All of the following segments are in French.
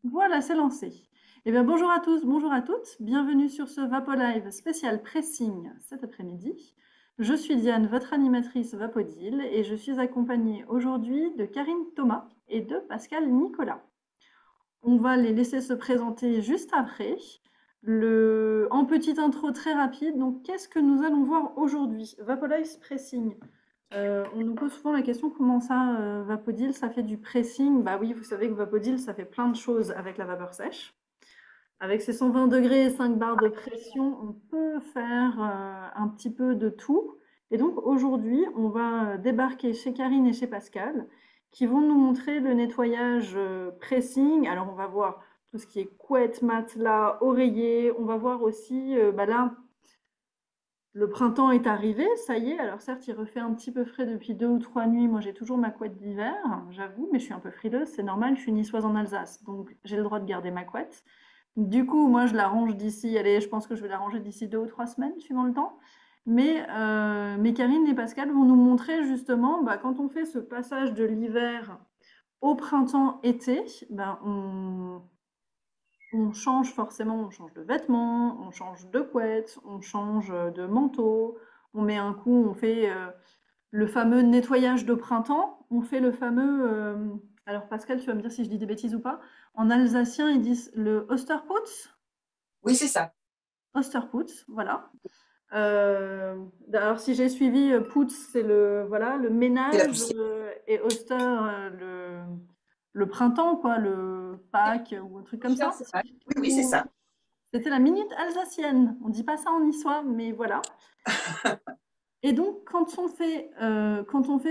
Voilà, c'est lancé. Eh bien, bonjour à tous, bonjour à toutes. Bienvenue sur ce VapoLive spécial pressing cet après-midi. Je suis Diane, votre animatrice Vapodil, et je suis accompagnée aujourd'hui de Karine Thomas et de Pascal Nicolas. On va les laisser se présenter juste après. En petite intro très rapide, donc qu'est-ce que nous allons voir aujourd'hui? VapoLive pressing. On nous pose souvent la question comment ça, Vapodil, ça fait du pressing? Bah oui, vous savez que Vapodil, ça fait plein de choses avec la vapeur sèche. Avec ses 120 degrés et 5 bars de pression, on peut faire un petit peu de tout. Et donc aujourd'hui, on va débarquer chez Karine et chez Pascal, qui vont nous montrer le nettoyage pressing. Alors on va voir tout ce qui est couette, matelas, oreiller. On va voir aussi, bah là, le printemps est arrivé, ça y est. Alors certes, il refait un petit peu frais depuis 2 ou 3 nuits. Moi, j'ai toujours ma couette d'hiver, j'avoue, mais je suis un peu frileuse, c'est normal, je suis niçoise en Alsace, donc j'ai le droit de garder ma couette. Du coup, moi, je la range d'ici, allez, je pense que je vais la ranger d'ici 2 ou 3 semaines, suivant le temps. Mais Karine et Pascal vont nous montrer justement, bah, quand on fait ce passage de l'hiver au printemps-été, ben, on change forcément, on change de vêtements, on change de couette, on change de manteau, on met un coup, on fait le fameux nettoyage de printemps, on fait le fameux, alors Pascal, tu vas me dire si je dis des bêtises ou pas, en alsacien ils disent le Osterputz, Oui, c'est ça. Osterputz, voilà. Alors si j'ai suivi, Putz c'est le, voilà, le C'est la ménage, poussière. et Oster le printemps, quoi, le Pâques ou un truc comme ça. C'est ça. Oui, oui, c'est ça. C'était la minute alsacienne. On dit pas ça en niçois, mais voilà. Et donc, quand on fait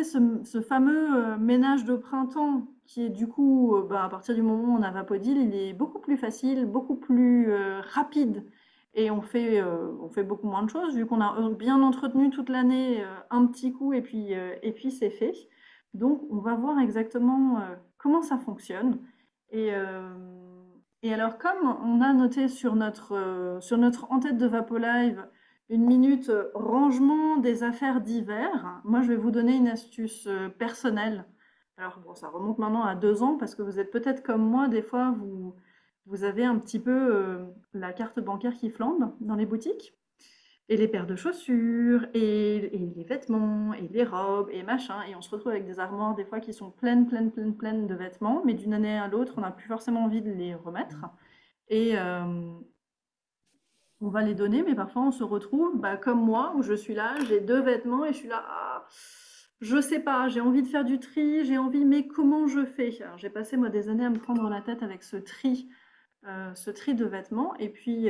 ce fameux ménage de printemps, qui est du coup, bah, à partir du moment où on a Vapodil, il est beaucoup plus facile, beaucoup plus rapide. Et on fait beaucoup moins de choses, vu qu'on a bien entretenu toute l'année un petit coup, et puis c'est fait. Donc, on va voir exactement comment ça fonctionne. Et, euh, et alors, comme on a noté sur notre en-tête de VapoLive une minute rangement des affaires d'hiver, moi je vais vous donner une astuce personnelle. Alors bon, ça remonte maintenant à 2 ans parce que vous êtes peut-être comme moi, des fois vous avez un petit peu la carte bancaire qui flambe dans les boutiques. Et les paires de chaussures, et les vêtements, et les robes, et machin. Et on se retrouve avec des armoires des fois qui sont pleines, pleines, pleines, pleines de vêtements, mais d'une année à l'autre, on n'a plus forcément envie de les remettre. Et on va les donner, mais parfois on se retrouve, bah, comme moi, où je suis là, j'ai 2 vêtements, et je suis là, ah, je sais pas, j'ai envie de faire du tri, j'ai envie, mais comment je fais? Alors j'ai passé moi des années à me prendre la tête avec ce tri de vêtements. Et puis,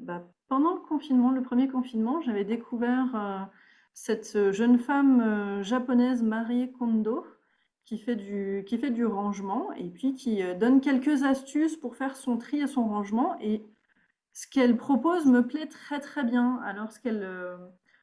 bah, pendant le confinement, le premier confinement, j'avais découvert cette jeune femme japonaise, Marie Kondo, qui fait du rangement et puis qui donne quelques astuces pour faire son tri et son rangement. Et ce qu'elle propose me plaît très très bien. Alors,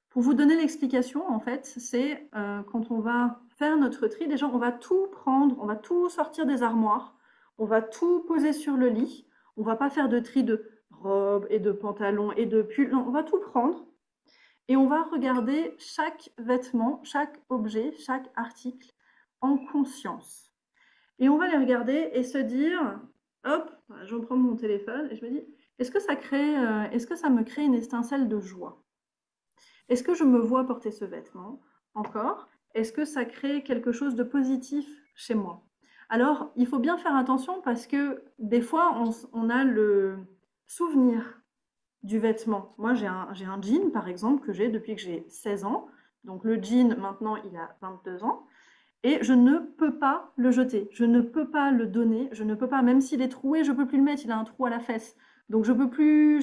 pour vous donner l'explication, en fait, c'est quand on va faire notre tri, déjà, on va tout prendre, on va tout sortir des armoires, on va tout poser sur le lit. On va pas faire de tri de robes et de pantalons et de pulls. Non, on va tout prendre et on va regarder chaque vêtement, chaque objet, chaque article en conscience. Et on va les regarder et se dire, hop, j'en prends mon téléphone et je me dis, est-ce que ça me crée une étincelle de joie? Est-ce que je me vois porter ce vêtement encore? Est-ce que ça crée quelque chose de positif chez moi? Alors, il faut bien faire attention parce que des fois, on a le souvenir du vêtement. Moi, j'ai un jean, par exemple, que j'ai depuis que j'ai 16 ans. Donc, le jean, maintenant, il a 22 ans. Et je ne peux pas le jeter, je ne peux pas le donner, je ne peux pas, même s'il est troué, je peux plus le mettre, il a un trou à la fesse. Donc je peux plus,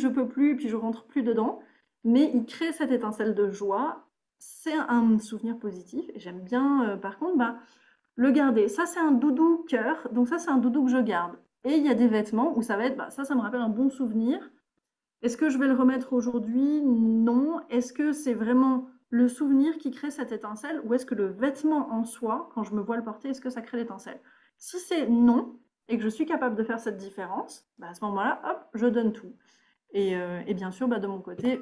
puis je rentre plus dedans. Mais il crée cette étincelle de joie. C'est un souvenir positif. Et j'aime bien, par contre, bah, le garder. Ça, c'est un doudou cœur. Donc ça, c'est un doudou que je garde. Et il y a des vêtements où ça va être, bah, ça me rappelle un bon souvenir. Est-ce que je vais le remettre aujourd'hui? Non. Est-ce que c'est vraiment le souvenir qui crée cette étincelle ou est-ce que le vêtement en soi, quand je me vois le porter, est-ce que ça crée l'étincelle? Si c'est non et que je suis capable de faire cette différence, bah à ce moment-là, hop, je donne tout. Et bien sûr, bah, de mon côté,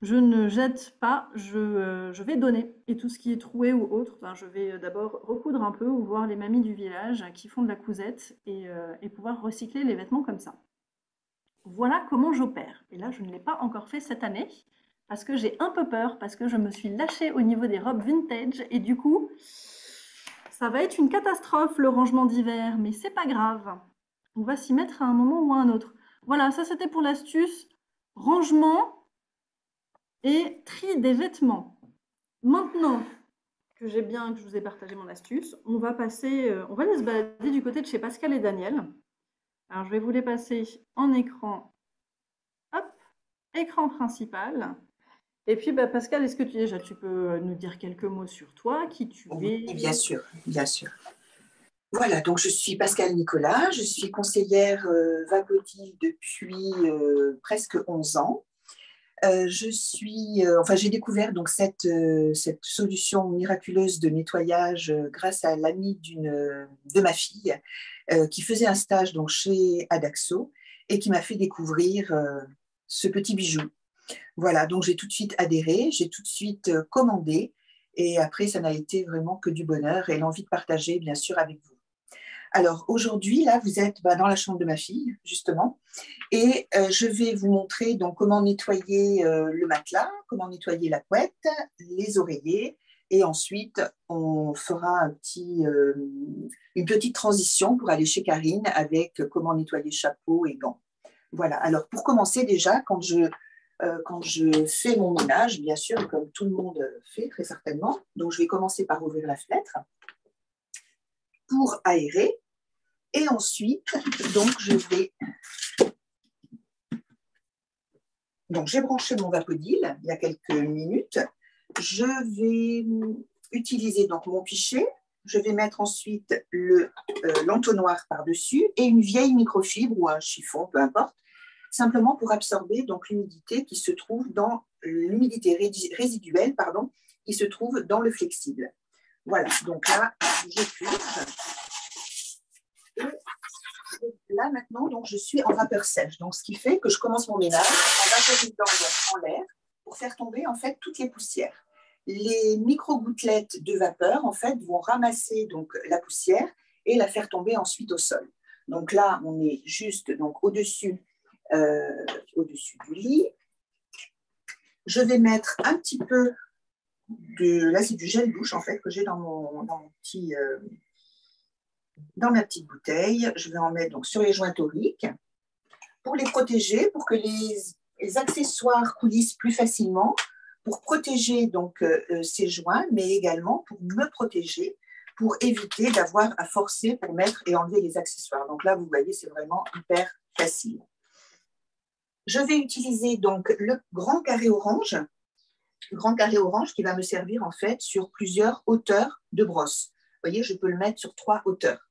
Je ne jette pas, je vais donner. Et tout ce qui est troué ou autre, ben, je vais d'abord recoudre un peu ou voir les mamies du village qui font de la cousette et pouvoir recycler les vêtements comme ça. Voilà comment j'opère. Et là, je ne l'ai pas encore fait cette année parce que j'ai un peu peur, parce que je me suis lâchée au niveau des robes vintage et du coup, ça va être une catastrophe le rangement d'hiver, mais c'est pas grave. On va s'y mettre à un moment ou à un autre. Voilà, ça c'était pour l'astuce rangement et tri des vêtements. Maintenant que je vous ai partagé mon astuce, on va aller se balader du côté de chez Pascal et Daniel. Alors je vais vous les passer en écran, hop, écran principal. Et puis Pascal, est-ce que tu peux nous dire quelques mots sur toi, qui tu Oui, es? bien sûr, bien sûr. Voilà, donc je suis Pascal Nicolas, je suis conseillère Vapodil depuis presque 11 ans. J'ai découvert donc cette solution miraculeuse de nettoyage grâce à l'amie de ma fille qui faisait un stage donc chez Adaxo et qui m'a fait découvrir ce petit bijou. Voilà, donc j'ai tout de suite adhéré, j'ai tout de suite commandé et après ça n'a été vraiment que du bonheur et l'envie de partager bien sûr avec vous. Alors aujourd'hui, là, vous êtes dans la chambre de ma fille, justement, et je vais vous montrer donc comment nettoyer le matelas, comment nettoyer la couette, les oreillers, et ensuite on fera une petite transition pour aller chez Karine avec comment nettoyer chapeau et gants. Voilà, alors pour commencer déjà, quand je fais mon ménage, bien sûr, comme tout le monde fait très certainement, donc je vais commencer par ouvrir la fenêtre pour aérer. Et ensuite, donc, j'ai branché mon Vapodil il y a quelques minutes. Je vais utiliser donc mon pichet. Je vais mettre ensuite l'entonnoir par-dessus et une vieille microfibre ou un chiffon, peu importe, simplement pour absorber donc l'humidité qui se trouve dans l'humidité résiduelle, pardon, qui se trouve dans le flexible. Voilà, donc là, je purge. Et là, maintenant, donc, je suis en vapeur sèche. Donc, ce qui fait que je commence mon ménage en vaporisant en l'air pour faire tomber, en fait, toutes les poussières. Les micro-gouttelettes de vapeur, en fait, vont ramasser donc, la poussière et la faire tomber ensuite au sol. Donc là, on est juste donc, au-dessus du lit. Je vais mettre un petit peu là, c'est du gel douche, en fait, que j'ai dans ma petite bouteille. Je vais en mettre donc, sur les joints toriques pour les protéger, pour que les accessoires coulissent plus facilement, pour protéger donc ces joints, mais également pour me protéger, pour éviter d'avoir à forcer pour mettre et enlever les accessoires. Donc là, vous voyez, c'est vraiment hyper facile. Je vais utiliser donc le grand carré orange qui va me servir en fait sur plusieurs hauteurs de brosse. Vous voyez, je peux le mettre sur 3 hauteurs.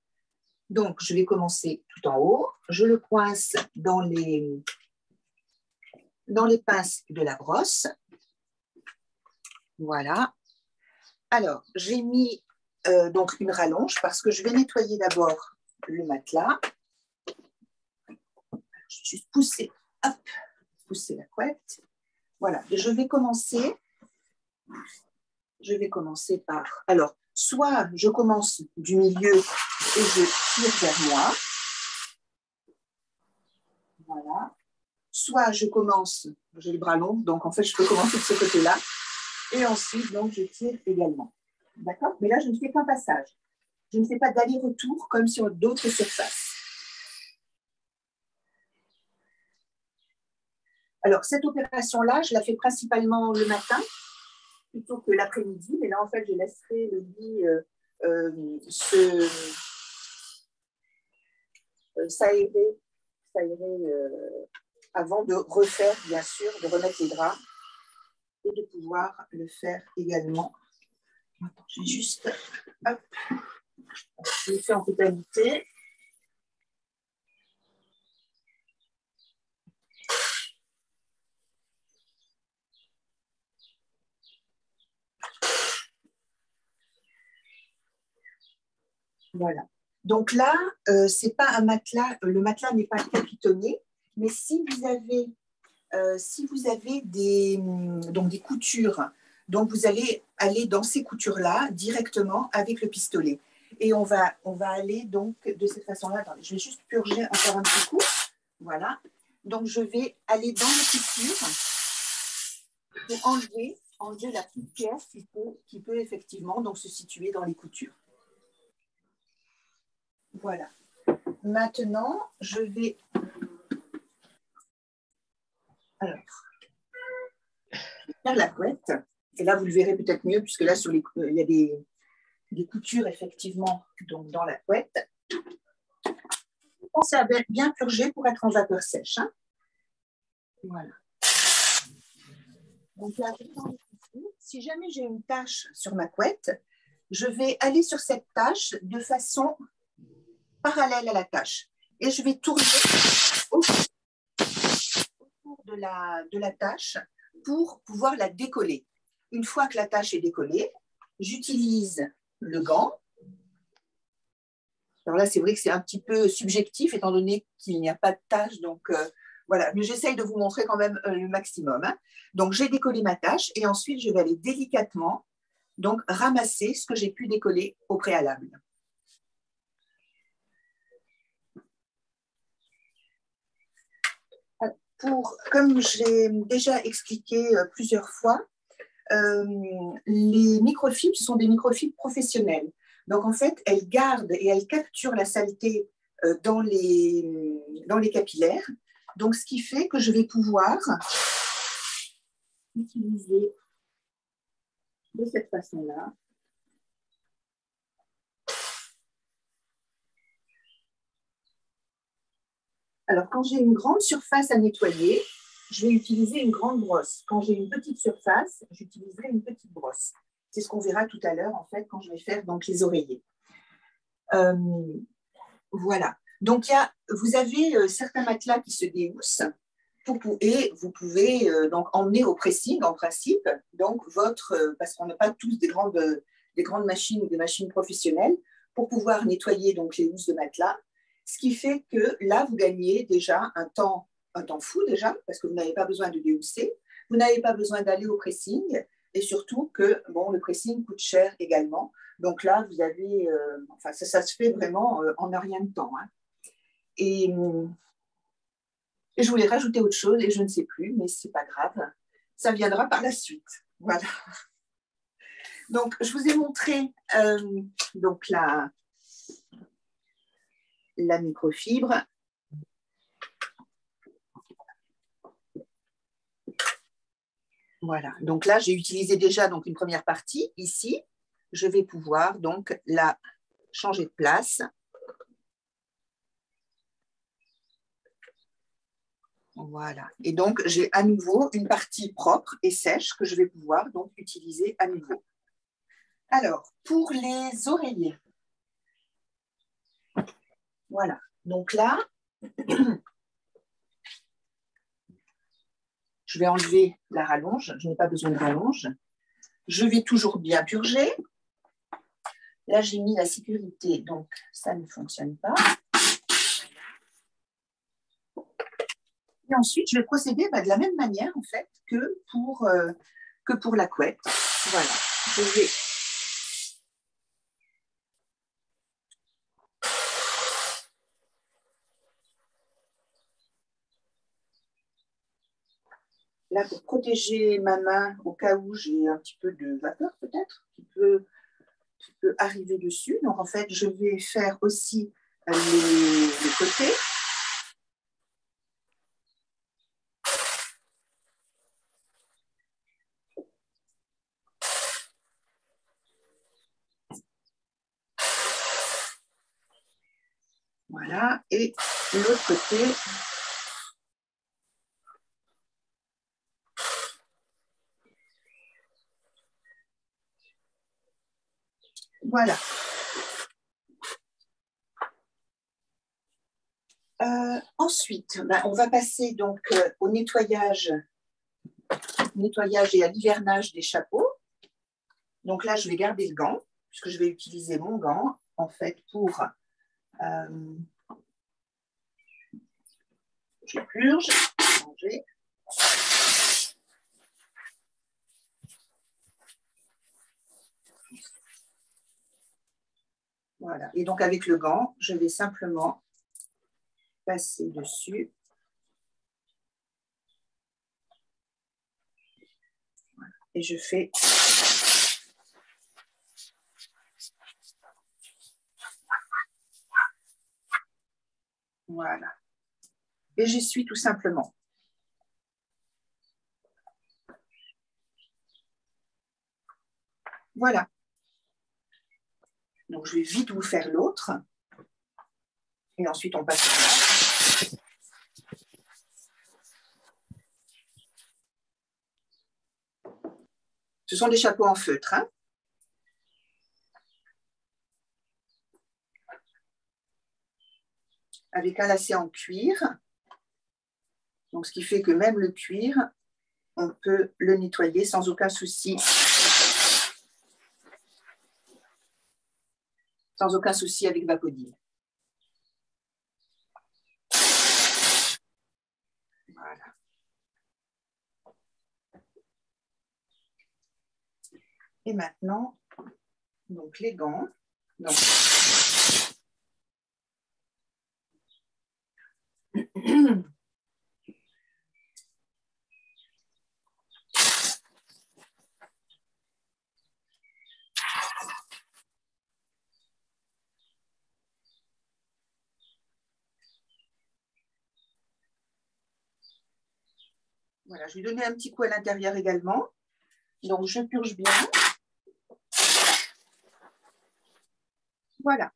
Donc, je vais commencer tout en haut. Je le coince dans les pinces de la brosse. Voilà. Alors, j'ai mis donc une rallonge parce que je vais nettoyer d'abord le matelas. Je vais juste pousser la couette. Voilà. Et je vais commencer par... Alors, soit je commence du milieu et je tire vers moi. Voilà. Soit je commence, j'ai le bras long, donc en fait, je peux commencer de ce côté-là. Et ensuite, donc, je tire également. D'accord? Mais là, je ne fais qu'un passage. Je ne fais pas d'aller-retour comme sur d'autres surfaces. Alors, cette opération-là, je la fais principalement le matin plutôt que l'après-midi. Mais là, en fait, je laisserai le lit s'aérer avant de refaire, bien sûr, de remettre les draps et de pouvoir le faire également. Attends, je vais juste... Hop, je le fais en totalité. Voilà. Donc là, c'est pas un matelas, le matelas n'est pas capitonné, mais si vous avez si vous avez donc des coutures, donc vous allez aller dans ces coutures-là directement avec le pistolet. Et on va aller donc de cette façon-là. Attendez, je vais juste purger encore un petit coup. Voilà. Donc, je vais aller dans les coutures pour enlever la petite pièce qui peut effectivement donc, se situer dans les coutures. Voilà. Maintenant, je vais... Alors, faire la couette. Et là, vous le verrez peut-être mieux, puisque là, il y a des coutures, effectivement, donc, dans la couette. Pensez à bien purger pour être en vapeur sèche. Hein. Voilà. Donc là, si jamais j'ai une tache sur ma couette, je vais aller sur cette tache de façon parallèle à la tache. Et je vais tourner autour de la tache pour pouvoir la décoller. Une fois que la tache est décollée, j'utilise le gant. Alors là, c'est vrai que c'est un petit peu subjectif, étant donné qu'il n'y a pas de tache. Donc, voilà. Mais j'essaye de vous montrer quand même le maximum. Hein. Donc, j'ai décollé ma tache et ensuite, je vais aller délicatement donc, ramasser ce que j'ai pu décoller au préalable. Comme j'ai déjà expliqué plusieurs fois, les microfibres, ce sont des microfibres professionnelles. Donc, en fait, elles gardent et elles capturent la saleté dans les capillaires. Donc, ce qui fait que je vais pouvoir utiliser de cette façon-là. Alors, quand j'ai une grande surface à nettoyer, je vais utiliser une grande brosse. Quand j'ai une petite surface, j'utiliserai une petite brosse. C'est ce qu'on verra tout à l'heure, en fait, quand je vais faire donc, les oreillers. Voilà. Donc, vous avez certains matelas qui se déhoussent et vous pouvez donc emmener au pressing, en principe, donc parce qu'on n'a pas tous des grandes machines ou des machines professionnelles, pour pouvoir nettoyer donc, les housses de matelas. Ce qui fait que là, vous gagnez déjà un temps fou déjà, parce que vous n'avez pas besoin de déhousser, vous n'avez pas besoin d'aller au pressing, et surtout que bon, le pressing coûte cher également. Donc là, vous avez, enfin, ça se fait vraiment en un rien de temps. Hein. Et je voulais rajouter autre chose et je ne sais plus, mais ce n'est pas grave. Ça viendra par la suite. Voilà. Donc, je vous ai montré donc la microfibre. Voilà. Donc là, j'ai utilisé déjà donc, une première partie. Ici, je vais pouvoir donc la changer de place. Voilà. Et donc, j'ai à nouveau une partie propre et sèche que je vais pouvoir donc utiliser à nouveau. Alors, pour les oreillers. Voilà. Donc là, je vais enlever la rallonge. Je n'ai pas besoin de rallonge. Je vais toujours bien purger. Là, j'ai mis la sécurité, donc ça ne fonctionne pas. Et ensuite, je vais procéder de la même manière, en fait, que pour la couette. Voilà. Je vais... Là, pour protéger ma main, au cas où j'ai un petit peu de vapeur, peut-être, qui peut arriver dessus. Donc, en fait, je vais faire aussi les côtés. Voilà, et l'autre côté. Voilà. Ensuite, on va passer donc au nettoyage et à l'hivernage des chapeaux. Donc là, je vais garder le gant, puisque je vais utiliser mon gant, en fait, pour... je purge, changer. Voilà. Et donc, avec le gant, je vais simplement passer dessus. Voilà. Et je fais... Voilà. Et j'essuie tout simplement. Voilà. Donc, je vais vite vous faire l'autre. Et ensuite, on passe au blanc. Ce sont des chapeaux en feutre, hein. Avec un lacet en cuir. Donc, ce qui fait que même le cuir, on peut le nettoyer sans aucun souci. Sans aucun souci avec Vapodil. Voilà. Et maintenant, donc les gants. Donc, voilà, je vais donner un petit coup à l'intérieur également. Donc, je purge bien. Voilà.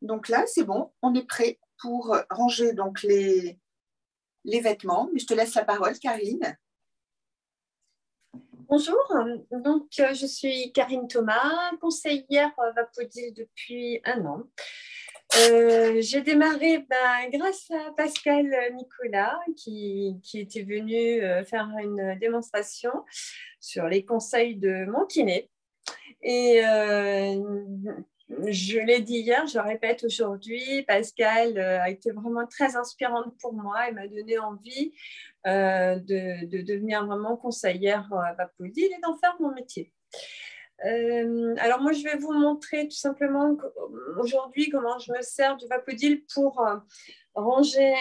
Donc là, c'est bon. On est prêt pour ranger donc les vêtements. Mais je te laisse la parole, Karine. Bonjour, donc je suis Karine Thomas, conseillère Vapodil depuis 1 an. J'ai démarré grâce à Pascal Nicolas qui était venu faire une démonstration sur les conseils de mon kiné. Et je l'ai dit hier, je le répète aujourd'hui, Pascal a été vraiment très inspirante pour moi et m'a donné envie de devenir vraiment conseillère Vapodil et d'en faire mon métier. Alors moi, je vais vous montrer tout simplement aujourd'hui comment je me sers du Vapodil pour ranger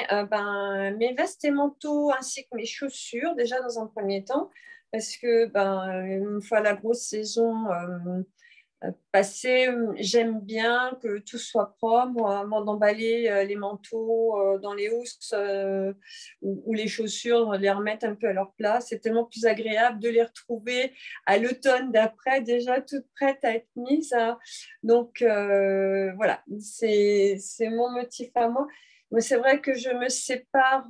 mes vestes et manteaux ainsi que mes chaussures, déjà dans un premier temps, parce que une fois la grosse saison passée, j'aime bien que tout soit propre avant d'emballer les manteaux dans les housses ou les chaussures, les remettre un peu à leur place. C'est tellement plus agréable de les retrouver à l'automne d'après, déjà toutes prêtes à être mises. Donc voilà, c'est mon motif à moi. Mais c'est vrai que je me sépare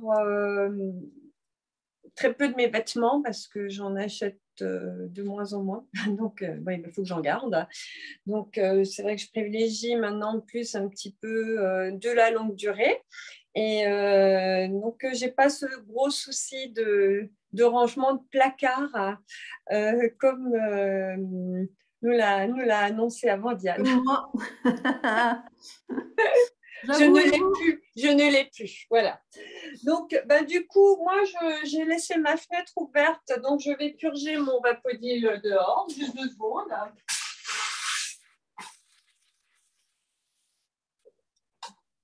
très peu de mes vêtements parce que j'en achète de moins en moins. Donc, il faut que j'en garde. Donc, c'est vrai que je privilégie maintenant plus un petit peu de la longue durée. Et donc, je n'ai pas ce gros souci de rangement de placard comme nous l'a annoncé avant Diane. Moi. Je ne l'ai plus, voilà. Donc, du coup, moi, j'ai laissé ma fenêtre ouverte, donc je vais purger mon Vapodil dehors, juste 2 secondes.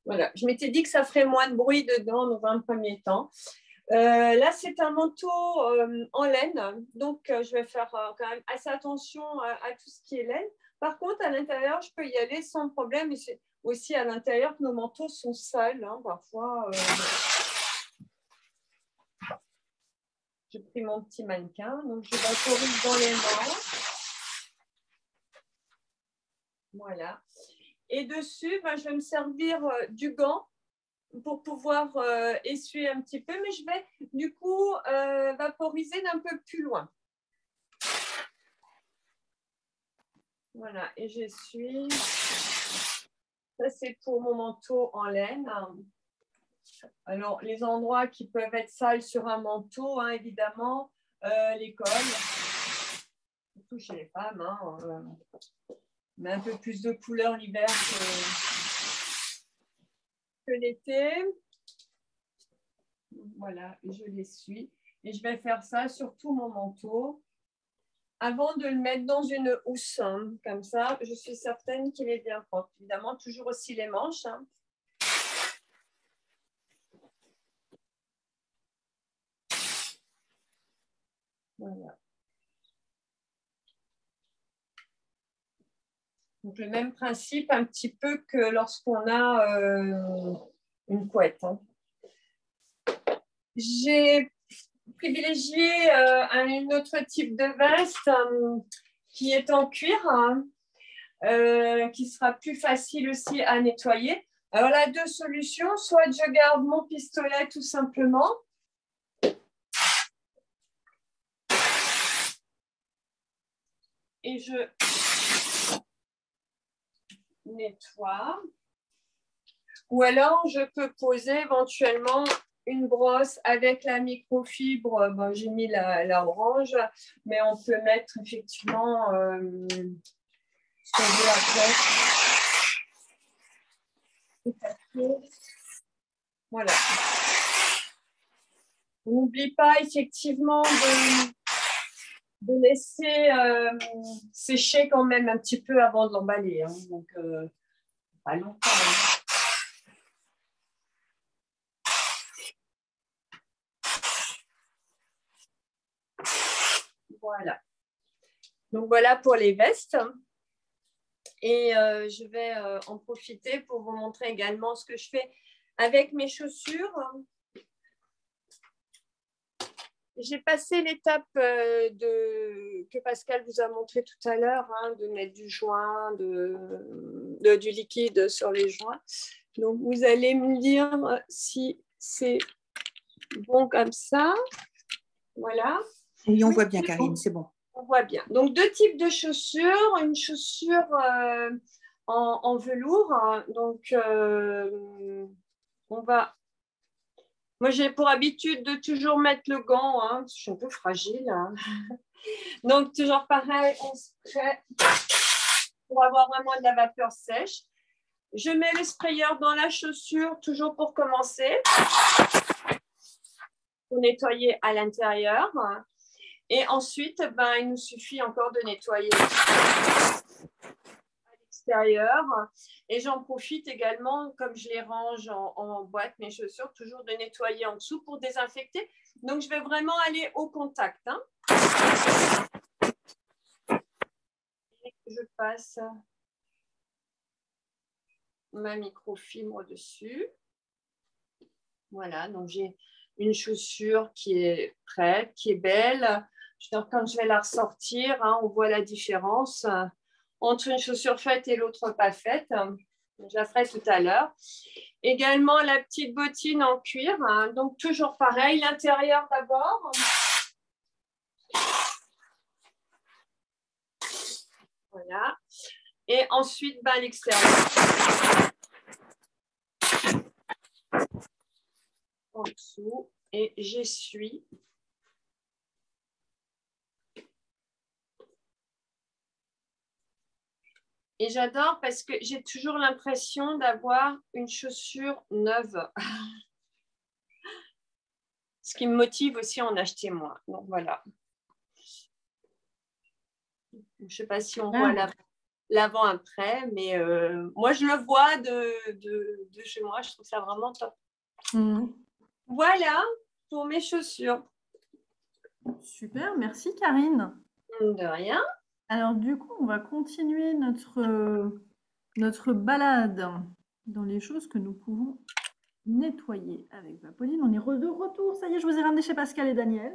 Voilà, je m'étais dit que ça ferait moins de bruit dedans dans un premier temps. Là, c'est un manteau en laine, donc je vais faire quand même assez attention à tout ce qui est laine. Par contre, à l'intérieur, je peux y aller sans problème. Et c'est aussi à l'intérieur que nos manteaux sont sales, hein, parfois. J'ai pris mon petit mannequin, donc je vaporise dans les manches. Voilà. Et dessus, je vais me servir du gant pour pouvoir essuyer un petit peu, mais je vais du coup vaporiser d'un peu plus loin. Voilà, et j'essuie. Ça, c'est pour mon manteau en laine. Alors, les endroits qui peuvent être sales sur un manteau, hein, évidemment, les cols, surtout chez les femmes, hein, mais un peu plus de couleur l'hiver que l'été. Voilà, je l'essuie. Et je vais faire ça sur tout mon manteau avant de le mettre dans une housse. Hein. Comme ça, je suis certaine qu'il est bien propre. Évidemment, toujours aussi les manches. Hein. Voilà. Donc, le même principe un petit peu que lorsqu'on a une couette. Hein. J'ai privilégié un autre type de veste qui est en cuir, hein, qui sera plus facile aussi à nettoyer. Alors, là, deux solutions. Soit je garde mon pistolet tout simplement. Et je nettoie. Ou alors, je peux poser éventuellement une brosse avec la microfibre. Bon, j'ai mis la orange, mais on peut mettre effectivement ce qu'on veut après. Voilà. On n'oublie pas effectivement de laisser sécher quand même un petit peu avant de l'emballer. Hein. Donc, pas longtemps. Hein. Voilà. Donc, voilà pour les vestes. Et je vais en profiter pour vous montrer également ce que je fais avec mes chaussures. J'ai passé l'étape que Pascal vous a montré tout à l'heure, hein, de mettre du joint, du liquide sur les joints. Donc, vous allez me dire si c'est bon comme ça. Voilà. Oui, on voit bien, Karine, c'est bon. On voit bien. Donc, deux types de chaussures. Une chaussure en velours. Hein. Donc, on va... Moi, j'ai pour habitude de toujours mettre le gant. Hein. Je suis un peu fragile. Hein. Donc, toujours pareil, on se spray pour avoir vraiment de la vapeur sèche. Je mets le sprayer dans la chaussure, toujours pour commencer. Pour nettoyer à l'intérieur. Et ensuite, ben, il nous suffit encore de nettoyer à l'extérieur. Et j'en profite également, comme je les range en boîte, mes chaussures, toujours de nettoyer en dessous pour désinfecter. Donc, je vais vraiment aller au contact. Hein. Et je passe ma microfibre dessus. Voilà, donc j'ai une chaussure qui est prête, qui est belle. Quand je vais la ressortir, hein, on voit la différence entre une chaussure faite et l'autre pas faite. Je la ferai tout à l'heure. Également, la petite bottine en cuir. Hein, donc, toujours pareil, l'intérieur d'abord. Voilà. Et ensuite, ben, l'extérieur. En dessous. Et j'essuie. Et j'adore parce que j'ai toujours l'impression d'avoir une chaussure neuve. Ce qui me motive aussi à en acheter moins. Donc voilà. Je ne sais pas si on voit l'avant-après, mais moi je le vois de chez moi. Je trouve ça vraiment top. Voilà pour mes chaussures. Super, merci Karine. De rien. Alors du coup, on va continuer notre balade dans les choses que nous pouvons nettoyer avec Vapoline. On est de retour, ça y est, je vous ai ramené chez Pascal et Daniel.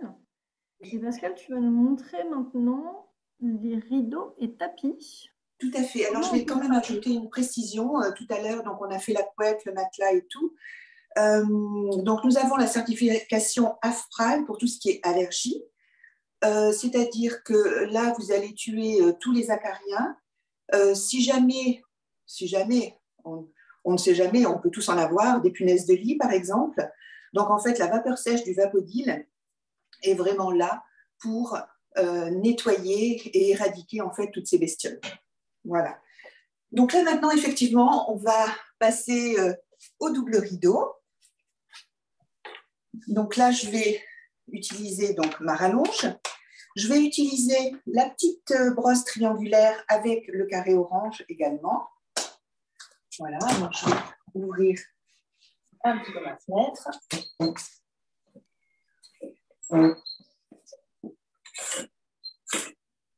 Et Pascal, tu vas nous montrer maintenant les rideaux et tapis. Tout à fait. Alors, je vais quand même ajouter une précision. Tout à l'heure, donc on a fait la couette, le matelas et tout. Donc, nous avons la certification AFPRAL pour tout ce qui est allergie. C'est-à-dire que là, vous allez tuer tous les acariens. Si jamais, on ne sait jamais, on peut tous en avoir, des punaises de lit par exemple. Donc en fait, la vapeur sèche du Vapodil est vraiment là pour nettoyer et éradiquer en fait toutes ces bestioles. Voilà. Donc là maintenant, effectivement, on va passer au double rideau. Donc là, je vais utiliser donc, ma rallonge. Je vais utiliser la petite brosse triangulaire avec le carré orange également. Voilà, donc je vais ouvrir un petit peu ma fenêtre.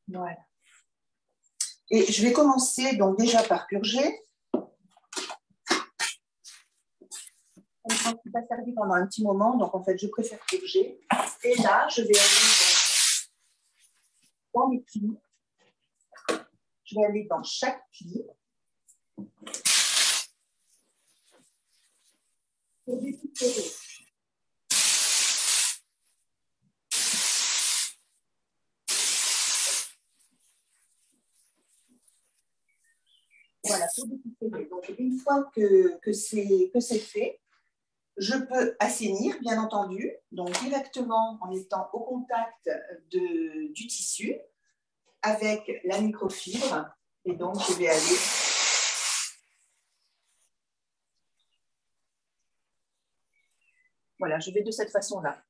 Voilà. Et je vais commencer donc déjà par purger. Je ne suis pas servie pendant un petit moment, donc en fait, je préfère purger. Et là, je vais aller dans mes plis. Je vais aller dans chaque pli. Pour dépister. Voilà, pour dépister. Donc, une fois que c'est fait, je peux assainir, bien entendu, donc directement en étant au contact du tissu avec la microfibre. Et donc, je vais aller voilà, je vais de cette façon-là.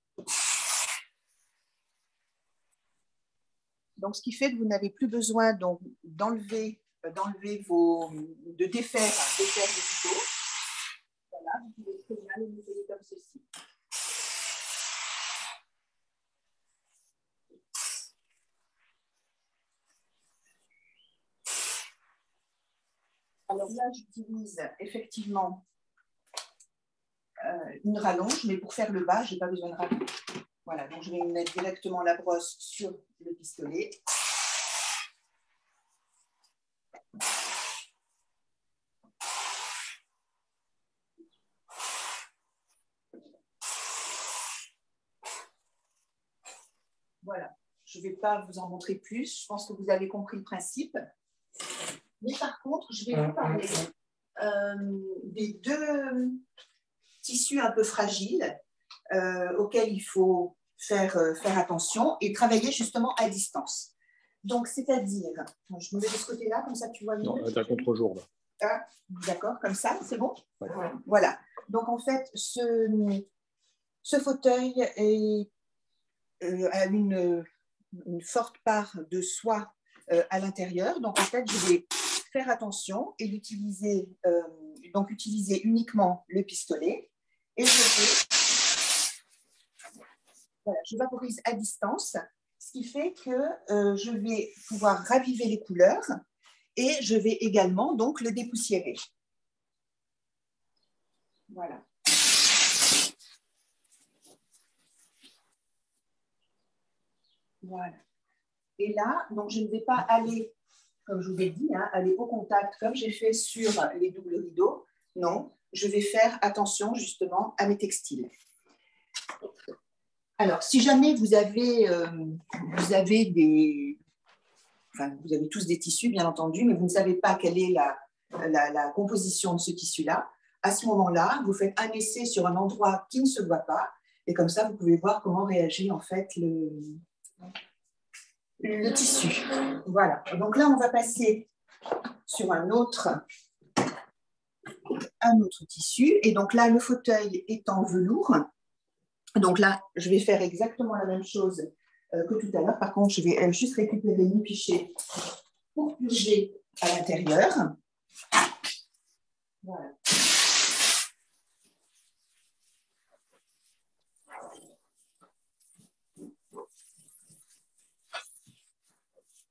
Donc, ce qui fait que vous n'avez plus besoin d'enlever de défaire le couteau. Voilà, vous pouvez très bien le nettoyer comme ceci. Alors là, j'utilise effectivement une rallonge, mais pour faire le bas, je n'ai pas besoin de rallonge. Voilà, donc je vais mettre directement la brosse sur le pistolet. Voilà, je ne vais pas vous en montrer plus, je pense que vous avez compris le principe. Mais par contre, je vais vous parler des deux tissus un peu fragiles auxquels il faut faire attention et travailler justement à distance. Donc, c'est-à-dire, je me mets de ce côté-là, comme ça tu vois mieux. Non, là, tu as contre-jour. Ah, d'accord, comme ça, c'est bon? Ouais. Voilà. Donc, en fait, ce fauteuil a une forte part de soie à l'intérieur. Donc, en fait, je vais faire attention et utiliser uniquement le pistolet. Et je vaporise à distance, ce qui fait que je vais pouvoir raviver les couleurs et je vais également donc le dépoussiérer. Voilà. Voilà. Et là, donc je ne vais pas aller, comme je vous l'ai dit, aller au contact comme j'ai fait sur les doubles rideaux. Non, je vais faire attention justement à mes textiles. Alors, si jamais vous avez tous des tissus, bien entendu, mais vous ne savez pas quelle est la composition de ce tissu-là, à ce moment-là, vous faites un essai sur un endroit qui ne se voit pas, et comme ça, vous pouvez voir comment réagit en fait le tissu. Voilà. Donc là, on va passer sur un autre tissu, et donc là, le fauteuil est en velours. Donc là, je vais faire exactement la même chose que tout à l'heure. Par contre, je vais juste récupérer mon pichet pour purger à l'intérieur. Voilà.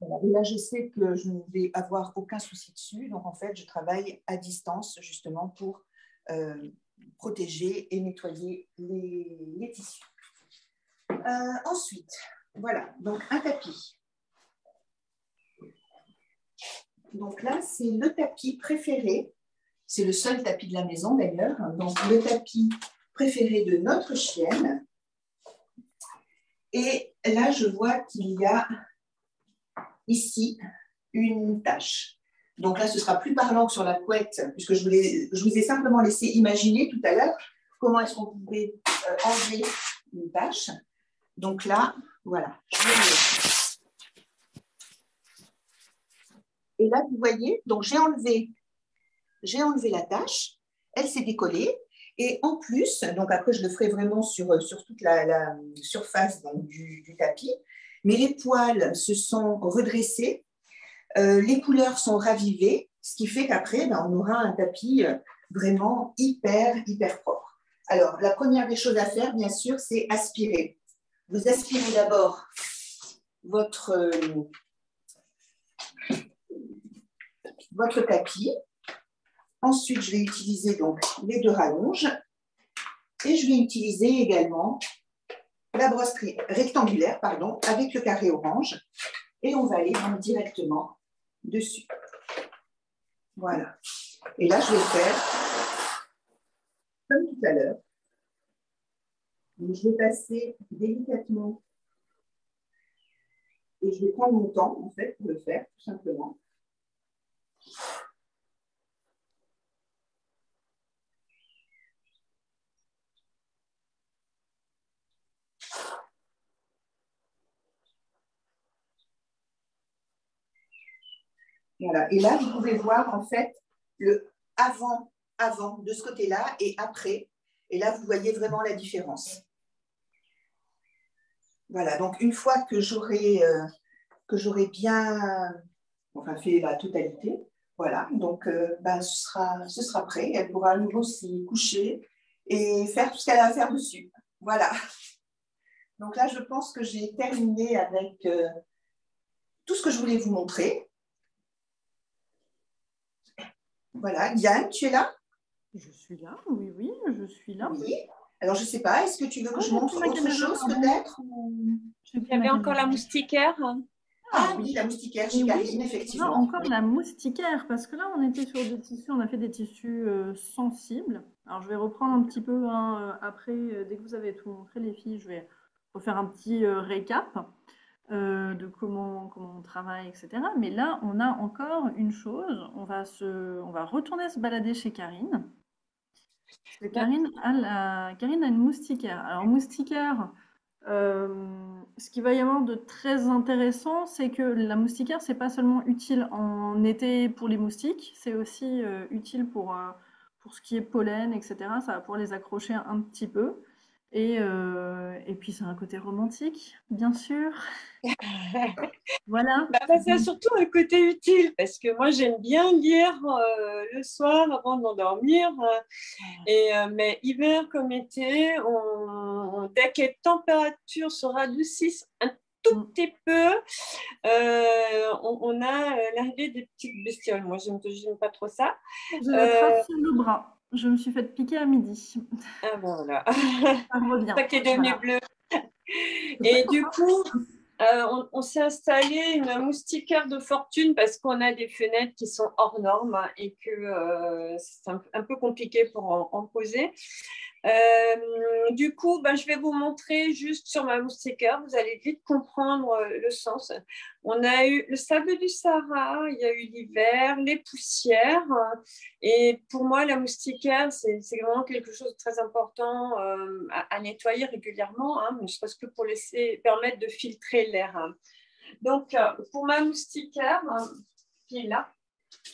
Voilà. Et là, je sais que je ne vais avoir aucun souci dessus. Donc, en fait, je travaille à distance justement pour protéger et nettoyer les tissus. Ensuite, voilà, donc un tapis. Donc là, c'est le tapis préféré. C'est le seul tapis de la maison d'ailleurs. Donc le tapis préféré de notre chienne. Et là, je vois qu'il y a ici une tache. Donc là, ce sera plus parlant que sur la couette, puisque je vous ai simplement laissé imaginer tout à l'heure comment est-ce qu'on pouvait enlever une tache. Donc là, voilà. Et là, vous voyez, donc j'ai enlevé la tache, elle s'est décollée. Et en plus, donc après, je le ferai vraiment sur toute la surface donc, du tapis, mais les poils se sont redressés, les couleurs sont ravivées, ce qui fait qu'après, ben, on aura un tapis vraiment hyper propre. Alors, la première des choses à faire, bien sûr, c'est aspirer. Vous aspirez d'abord votre tapis. Ensuite, je vais utiliser donc les 2 rallonges et je vais utiliser également la brosse rectangulaire avec le carré orange et on va aller donc directement dessus. Voilà. Et là, je vais faire comme tout à l'heure. Je vais passer délicatement et je vais prendre mon temps en fait pour le faire tout simplement. Voilà. Et là, vous pouvez voir en fait le avant de ce côté-là et après. Et là, vous voyez vraiment la différence. Voilà. Donc, une fois que j'aurai bien fait la totalité, voilà. Donc, ben, ce sera prêt. Elle pourra à nouveau s'y coucher et faire tout ce qu'elle a à faire dessus. Voilà. Donc là, je pense que j'ai terminé avec tout ce que je voulais vous montrer. Voilà. Yann, tu es là? Je suis là, oui, je suis là. Oui. Alors, je ne sais pas, est-ce que tu veux que je montre autre chose peut-être? Il y avait encore la moustiquaire. Ah oui, la moustiquaire chez Karine, effectivement. Là, encore la moustiquaire, parce que là, on était sur des tissus, on a fait des tissus sensibles. Alors, je vais reprendre un petit peu après, dès que vous avez tout montré, les filles, je vais refaire un petit récap de comment on travaille, etc. Mais là, on a encore une chose, on va retourner se balader chez Karine. Parce que Karine a une moustiquaire. Alors, moustiquaire, ce qu'il va y avoir de très intéressant, c'est que la moustiquaire, c'est pas seulement utile en été pour les moustiques, c'est aussi utile pour ce qui est pollen, etc. Ça va pouvoir les accrocher un petit peu. Et puis, c'est un côté romantique, bien sûr. Voilà. C'est surtout un côté utile parce que moi, j'aime bien lire le soir avant de m'endormir. Mais hiver comme été, dès que les températures se radoucissent un tout petit peu, on a l'arrivée des petites bestioles. Moi, je n'aime pas trop ça. Je trace sur le bras. Je me suis fait piquer à midi. Ah, voilà. Ça revient. Ça qui est devenu bleu. Et du coup, on s'est installé une moustiquaire de fortune parce qu'on a des fenêtres qui sont hors normes et que c'est un peu compliqué pour en poser. Du coup, je vais vous montrer juste sur ma moustiquaire. Vous allez vite comprendre le sens. On a eu le sable du Sahara, il y a eu l'hiver, les poussières. Et pour moi, la moustiquaire, c'est vraiment quelque chose de très important à nettoyer régulièrement, ne serait-ce que pour permettre de filtrer l'air. Donc, pour ma moustiquaire, qui est là,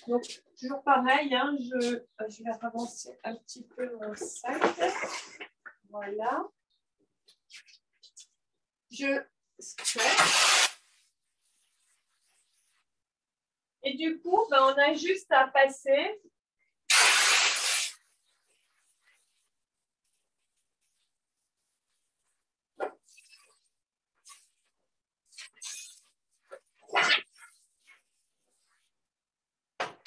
donc, toujours pareil, je vais avancer un petit peu mon sac. Voilà. Je squatte. Et du coup, on a juste à passer.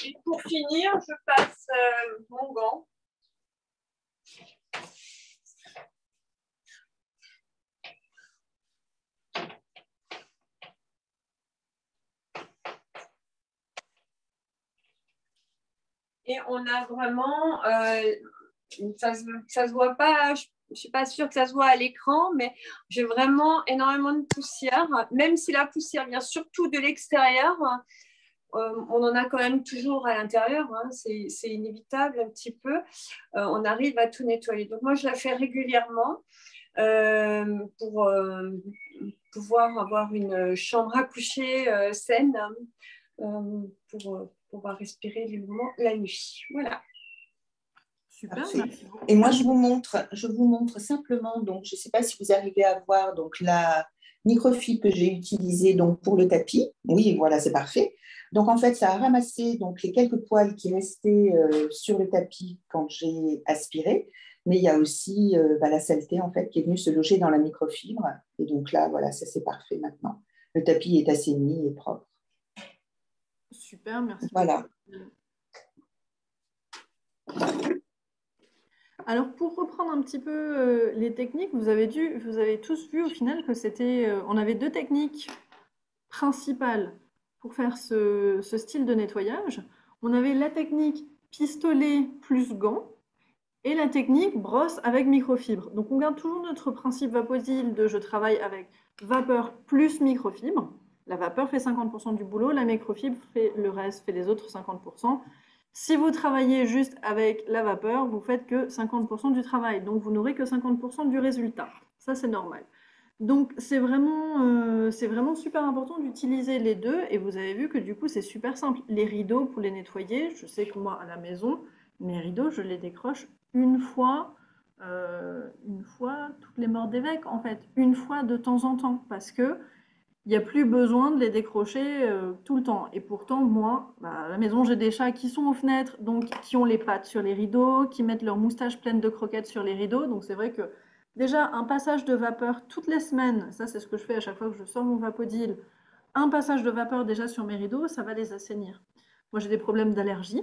Et pour finir, je passe mon gant. Et on a vraiment, ça se voit pas, je ne suis pas sûre que ça se voit à l'écran, mais j'ai vraiment énormément de poussière, même si la poussière vient surtout de l'extérieur. On en a quand même toujours à l'intérieur, c'est inévitable un petit peu. On arrive à tout nettoyer. Donc moi, je la fais régulièrement pour pouvoir avoir une chambre à coucher saine pour pouvoir respirer librement la nuit. Voilà. Super, Parfait. merci beaucoup. Et moi, je vous montre simplement, donc je ne sais pas si vous arrivez à voir donc, la microfibre que j'ai utilisée donc, pour le tapis. Oui, voilà, c'est parfait. Donc, en fait, ça a ramassé donc, les quelques poils qui restaient sur le tapis quand j'ai aspiré. Mais il y a aussi la saleté, en fait, qui est venue se loger dans la microfibre. Et donc là, voilà, ça, c'est parfait maintenant. Le tapis est assaini et propre. Super, merci beaucoup. Voilà. Alors, pour reprendre un petit peu les techniques, vous avez tous vu au final que on avait deux techniques principales pour faire ce style de nettoyage. On avait la technique pistolet plus gant et la technique brosse avec microfibre. Donc, on garde toujours notre principe Vapodil de je travaille avec vapeur plus microfibre. La vapeur fait 50% du boulot, la microfibre fait le reste, fait les autres 50%. Si vous travaillez juste avec la vapeur, vous faites que 50% du travail, donc vous n'aurez que 50% du résultat. Ça, c'est normal. Donc, c'est vraiment super important d'utiliser les deux, et vous avez vu que du coup, c'est super simple. Les rideaux, pour les nettoyer, je sais que moi, à la maison, mes rideaux, je les décroche une fois toutes les morts d'évêque, en fait, une fois de temps en temps, parce que il n'y a plus besoin de les décrocher tout le temps. Et pourtant, moi, à la maison, j'ai des chats qui sont aux fenêtres, donc qui ont les pattes sur les rideaux, qui mettent leur moustache pleine de croquettes sur les rideaux. Donc c'est vrai que déjà, un passage de vapeur toutes les semaines, ça c'est ce que je fais à chaque fois que je sors mon Vapodil, un passage de vapeur déjà sur mes rideaux, ça va les assainir. Moi, j'ai des problèmes d'allergie.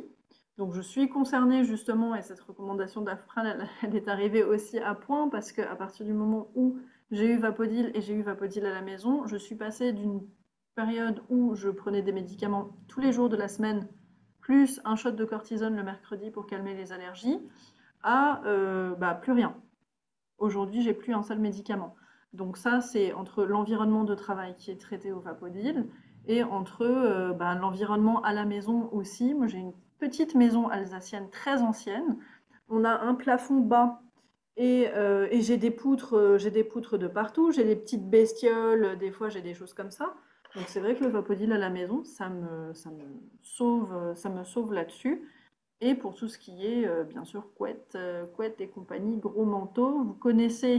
Donc je suis concernée justement, et cette recommandation d'Afpral, elle est arrivée aussi à point, parce qu'à partir du moment où j'ai eu Vapodil et j'ai eu Vapodil à la maison, je suis passée d'une période où je prenais des médicaments tous les jours de la semaine, plus un shot de cortisone le mercredi pour calmer les allergies, à plus rien. Aujourd'hui, j'ai plus un seul médicament. Donc ça, c'est entre l'environnement de travail qui est traité au Vapodil et entre l'environnement à la maison aussi. Moi, j'ai une petite maison alsacienne très ancienne. On a un plafond bas et j'ai des poutres de partout. J'ai des petites bestioles, des fois j'ai des choses comme ça. Donc c'est vrai que le Vapodil à la maison, ça me sauve là-dessus. Et pour tout ce qui est, bien sûr, couette et compagnie, gros manteau. Vous connaissez,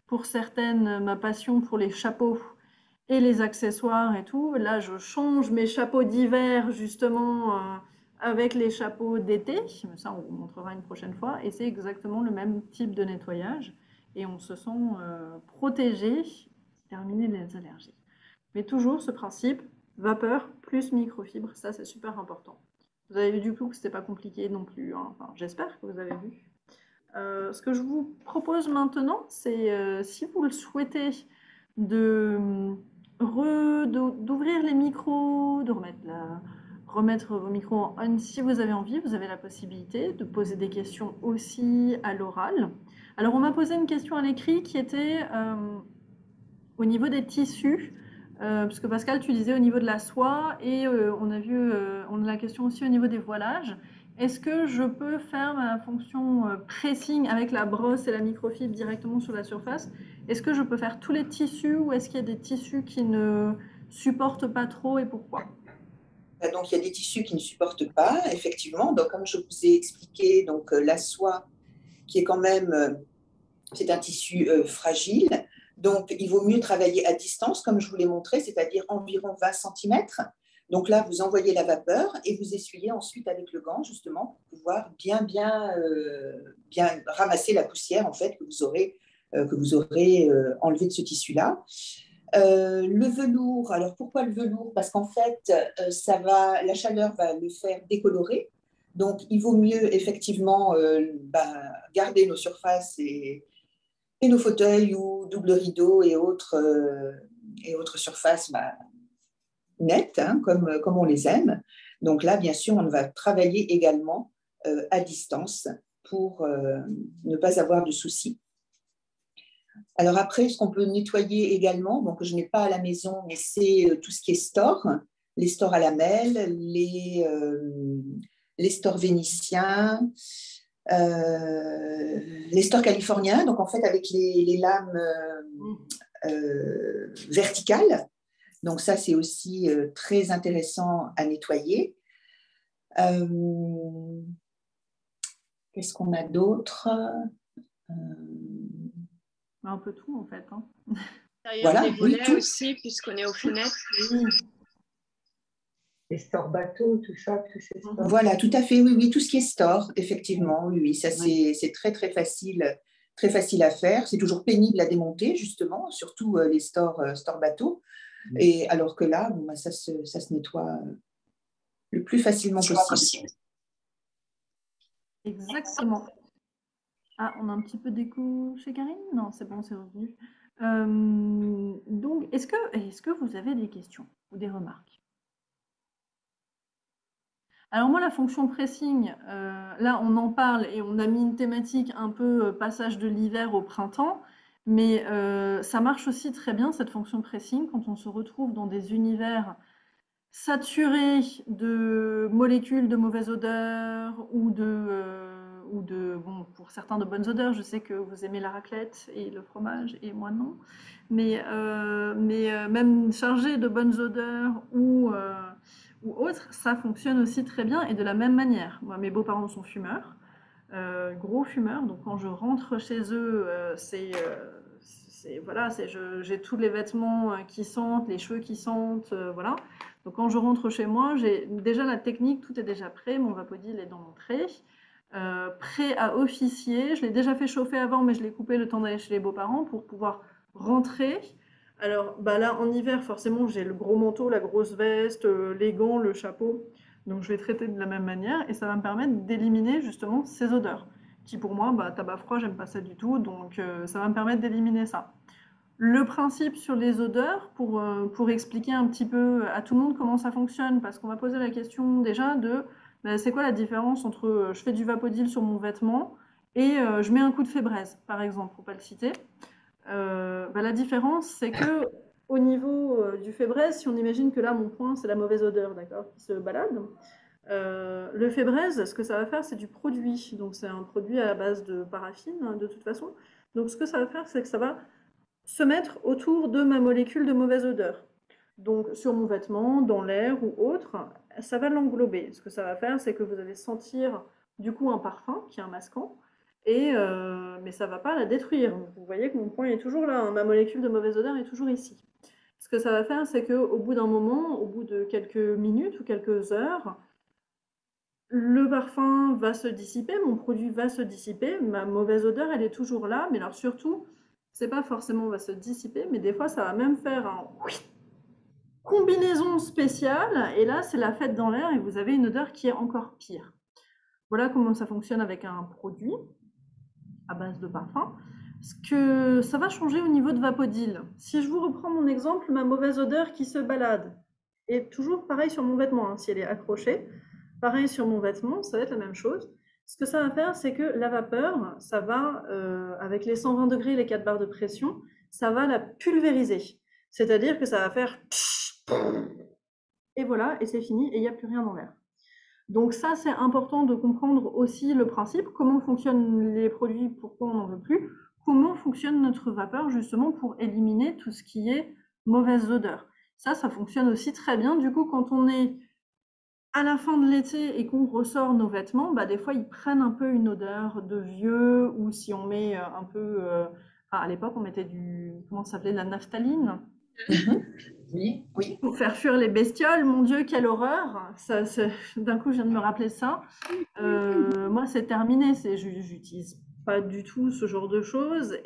pour certaines, ma passion pour les chapeaux et les accessoires et tout. Là, je change mes chapeaux d'hiver, justement, avec les chapeaux d'été. Ça, on vous montrera une prochaine fois. Et c'est exactement le même type de nettoyage. Et on se sent protégé, terminer les allergies. Mais toujours ce principe, vapeur plus microfibre, ça c'est super important. Vous avez vu du coup que c'était pas compliqué non plus, hein. Enfin, j'espère que vous avez vu. Ce que je vous propose maintenant, c'est, si vous le souhaitez, d'ouvrir les micros, remettre vos micros en on si vous avez envie. Vous avez la possibilité de poser des questions aussi à l'oral. Alors, on m'a posé une question à l'écrit qui était au niveau des tissus. Parce que Pascal, tu disais au niveau de la soie, et on a la question aussi au niveau des voilages. Est-ce que je peux faire ma fonction pressing avec la brosse et la microfibre directement sur la surface? Est-ce que je peux faire tous les tissus, ou est-ce qu'il y a des tissus qui ne supportent pas trop, et pourquoi? Donc, il y a des tissus qui ne supportent pas, effectivement. Donc, comme je vous ai expliqué, donc, la soie, qui est quand même, c'est un tissu fragile. Donc, il vaut mieux travailler à distance, comme je vous l'ai montré, c'est-à-dire environ 20 cm. Donc là, vous envoyez la vapeur et vous essuyez ensuite avec le gant, justement, pour pouvoir bien ramasser la poussière, en fait, que vous aurez enlevé de ce tissu-là. Le velours, alors pourquoi le velours? Parce qu'en fait, la chaleur va le faire décolorer. Donc, il vaut mieux effectivement garder nos surfaces et nos fauteuils ou double rideau et autres surfaces nettes, hein, comme on les aime. Donc là, bien sûr, on va travailler également à distance pour ne pas avoir de soucis. Alors après, ce qu'on peut nettoyer également, donc je n'ai pas à la maison, mais c'est tout ce qui est store, les stores à lamelles, les stores vénitiens, les stores californiens, donc en fait avec les lames verticales. Donc ça, c'est aussi très intéressant à nettoyer. Qu'est-ce qu'on a d'autre? Un peu tout, en fait. Hein. Voilà, des volets oui, aussi, puisqu'on est aux fenêtres. Oui. Les stores bateaux, tout ça, tous ces stores. Voilà, tout à fait, oui, oui, tout ce qui est store, effectivement, oui, oui, ça c'est très très facile à faire. C'est toujours pénible à démonter, justement, surtout les stores bateaux. Et alors que là, bon, bah, ça se nettoie le plus facilement possible. Exactement. Ah, on a un petit peu d'écho chez Karine? Non, c'est bon, c'est revenu. Donc, est-ce que vous avez des questions ou des remarques? Alors moi, la fonction pressing, là, on en parle et on a mis une thématique un peu passage de l'hiver au printemps, mais ça marche aussi très bien, cette fonction pressing, quand on se retrouve dans des univers saturés de molécules de mauvaise odeur ou bon, pour certains de bonnes odeurs. Je sais que vous aimez la raclette et le fromage et moi non, mais même chargé de bonnes odeurs ou autres, ça fonctionne aussi très bien et de la même manière. Moi, mes beaux-parents sont fumeurs, gros fumeurs, donc quand je rentre chez eux, voilà, j'ai tous les vêtements qui sentent, les cheveux qui sentent, voilà. Donc quand je rentre chez moi, j'ai déjà la technique, tout est déjà prêt, mon Vapodil est dans l'entrée, prêt à officier. Je l'ai déjà fait chauffer avant, mais je l'ai coupé le temps d'aller chez les beaux-parents pour pouvoir rentrer. Alors bah là, en hiver, forcément, j'ai le gros manteau, la grosse veste, les gants, le chapeau. Donc je vais traiter de la même manière et ça va me permettre d'éliminer justement ces odeurs qui pour moi, bah, tabac froid, j'aime pas ça du tout, donc ça va me permettre d'éliminer ça. Le principe sur les odeurs, pour expliquer un petit peu à tout le monde comment ça fonctionne, parce qu'on va poser la question déjà de bah, c'est quoi la différence entre je fais du Vapodil sur mon vêtement et je mets un coup de fébraise, par exemple, pour pas le citer. Bah, la différence, c'est que au niveau du fébraise, si on imagine que là, mon point, c'est la mauvaise odeur, d'accord, qui se balade, le fébraise, ce que ça va faire, c'est du produit. Donc, c'est un produit à la base de paraffine, hein, de toute façon. Donc, ce que ça va faire, c'est que ça va se mettre autour de ma molécule de mauvaise odeur. Donc, sur mon vêtement, dans l'air ou autre, ça va l'englober. Ce que ça va faire, c'est que vous allez sentir du coup un parfum qui est un masquant, mais ça ne va pas la détruire. Vous voyez que mon point est toujours là, hein, ma molécule de mauvaise odeur est toujours ici. Ce que ça va faire, c'est qu'au bout d'un moment, au bout de quelques minutes ou quelques heures, le parfum va se dissiper, mon produit va se dissiper, ma mauvaise odeur, elle est toujours là, mais alors surtout, c'est pas forcément va se dissiper, mais des fois, ça va même faire un combinaison spéciale, et là, c'est la fête dans l'air, et vous avez une odeur qui est encore pire. Voilà comment ça fonctionne avec un produit à base de parfum. Ce que ça va changer au niveau de Vapodil. Si je vous reprends mon exemple, ma mauvaise odeur qui se balade, et toujours pareil sur mon vêtement, hein, si elle est accrochée, pareil sur mon vêtement, ça va être la même chose. Ce que ça va faire, c'est que la vapeur, ça va, avec les 120 degrés et les 4 barres de pression, ça va la pulvériser. C'est-à-dire que ça va faire et voilà, et c'est fini, et il n'y a plus rien dans l'air. Donc ça, c'est important de comprendre aussi le principe, comment fonctionnent les produits, pourquoi on n'en veut plus, comment fonctionne notre vapeur justement pour éliminer tout ce qui est mauvaise odeur. Ça fonctionne aussi très bien. Du coup, quand on est à la fin de l'été et qu'on ressort nos vêtements, bah, des fois, ils prennent un peu une odeur de vieux, ou si on met un peu... à l'époque, on mettait comment ça s'appelait, de la naphtaline. Oui, oui. Pour faire fuir les bestioles, mon Dieu, quelle horreur! D'un coup, je viens de me rappeler ça. Moi, c'est terminé. J'utilise pas du tout ce genre de choses.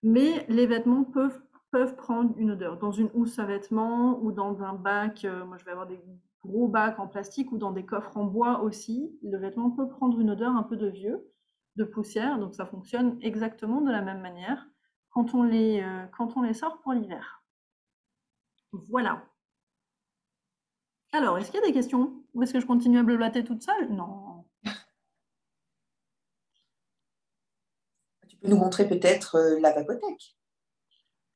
Mais les vêtements peuvent prendre une odeur. Dans une housse à vêtements ou dans un bac, moi, je vais avoir des gros bacs en plastique ou dans des coffres en bois aussi. Le vêtement peut prendre une odeur un peu de vieux, de poussière. Donc, ça fonctionne exactement de la même manière quand on les sort pour l'hiver. Voilà. Alors, est-ce qu'il y a des questions? Ou est-ce que je continue à blablater toute seule? Non. Tu peux nous montrer peut-être la vapothèque.